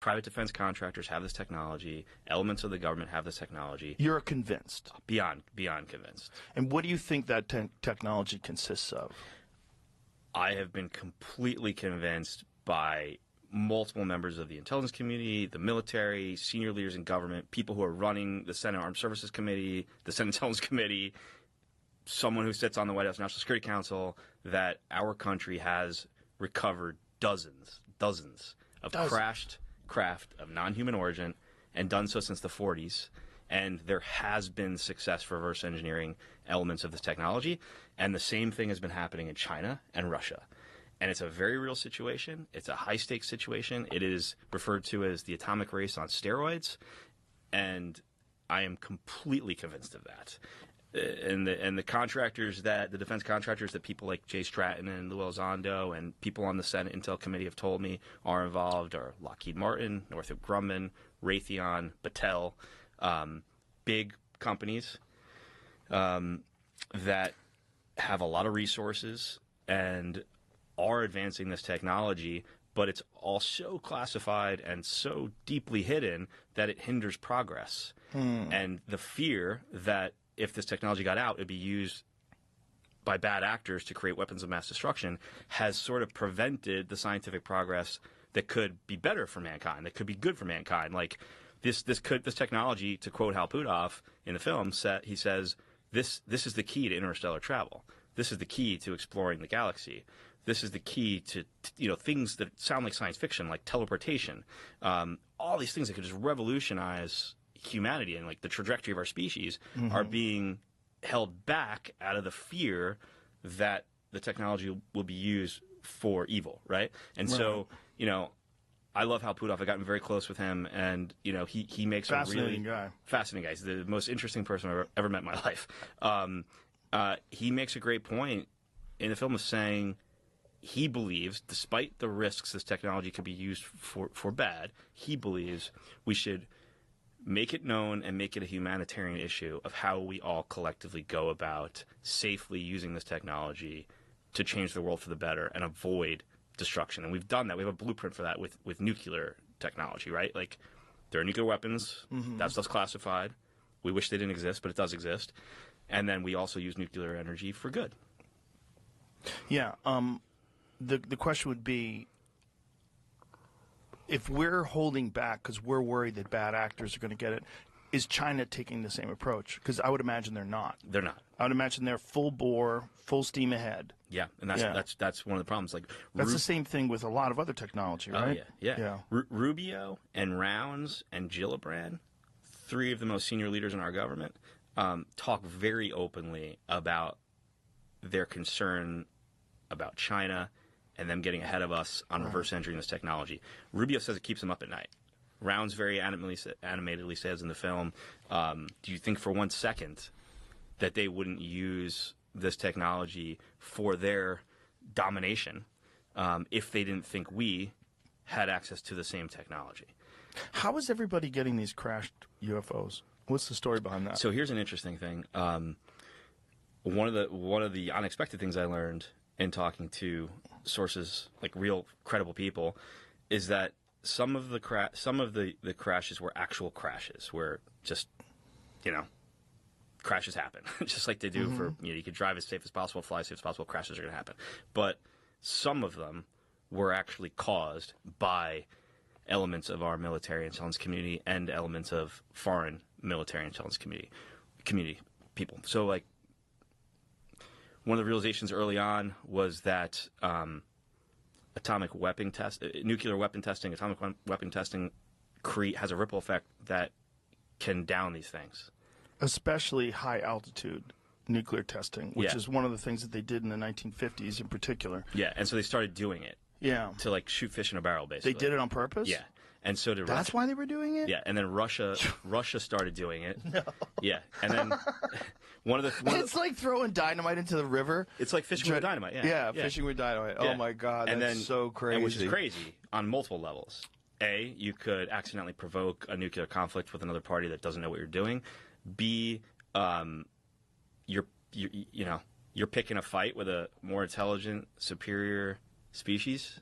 Private defense contractors have this technology. Elements of the government have this technology. You're convinced? Beyond convinced. And what do you think that technology consists of? I have been completely convinced by multiple members of the intelligence community, the military, senior leaders in government, people who are running the Senate Armed Services Committee, the Senate Intelligence Committee, someone who sits on the White House National Security Council, that our country has recovered dozens of crashed craft of non-human origin, and done so since the 40s. And there has been success for reverse engineering elements of this technology. And the same thing has been happening in China and Russia. And it's a very real situation. It's a high-stakes situation. It is referred to as the atomic race on steroids. And I am completely convinced of that. And the contractors the defense contractors that people like Jay Stratton and Lou Elizondo and people on the Senate Intel Committee have told me are involved are Lockheed Martin, Northrop Grumman, Raytheon, Battelle, big companies that have a lot of resources and are advancing this technology, but it's all so classified and so deeply hidden that it hinders progress. And the fear that if this technology got out, it'd be used by bad actors to create weapons of mass destruction has sort of prevented the scientific progress that could be better for mankind, that could be good for mankind. Like this technology, to quote Hal Puthoff in the film, he says, this is the key to interstellar travel. This is the key to exploring the galaxy. This is the key to things that sound like science fiction, like teleportation. All these things that could just revolutionize humanity and like the trajectory of our species are being held back out of the fear that the technology will be used for evil, right? And so, I love Hal Puthoff. I've gotten very close with him, and he makes fascinating guy. Fascinating guy. He's the most interesting person I've ever met in my life. He makes a great point in the film of saying he believes, despite the risks this technology could be used for bad, he believes we should make it known and make it a humanitarian issue of how we all collectively go about safely using this technology to change the world for the better and avoid destruction. And we've done that. We have a blueprint for that with nuclear technology, right? Like, there are nuclear weapons. That stuff's classified. We wish they didn't exist, but it does exist. And then we also use nuclear energy for good. Yeah. The question would be, if we're holding back because we're worried that bad actors are going to get it, is China taking the same approach? Because I would imagine they're not. They're not. I would imagine they're full bore, full steam ahead. Yeah, and that's one of the problems. Like that's the same thing with a lot of other technology, right? Oh, yeah. Rubio and Rounds and Gillibrand, three of the most senior leaders in our government, talk very openly about their concern about China and them getting ahead of us on reverse engineering this technology. Rubio says it keeps him up at night. Rounds very animatedly says in the film, do you think for 1 second that they wouldn't use this technology for their domination if they didn't think we had access to the same technology? How is everybody getting these crashed UFOs? What's the story behind that? So here's an interesting thing. One of the unexpected things I learned in talking to sources, like real credible people, is that some of the crashes were actual crashes, where just crashes happen, just like they do for you could drive as safe as possible, fly as safe as possible. Crashes are going to happen, but some of them were actually caused by elements of our military intelligence community and elements of foreign military intelligence community people. So like, one of the realizations early on was that nuclear weapon testing has a ripple effect that can down these things. Especially high altitude nuclear testing, which is one of the things that they did in the 1950s in particular. Yeah, and so they started doing it. Yeah. To like shoot fish in a barrel, basically. They did it on purpose? Yeah. And so did Russia. That's why they were doing it? Yeah, and then Russia started doing it. No. Yeah, and then it's like throwing dynamite into the river. It's like fishing with dynamite. Yeah, fishing with dynamite. Yeah. Oh my God, that's so crazy. And which is crazy on multiple levels. A, you could accidentally provoke a nuclear conflict with another party that doesn't know what you're doing. B, you're picking a fight with a more intelligent, superior species.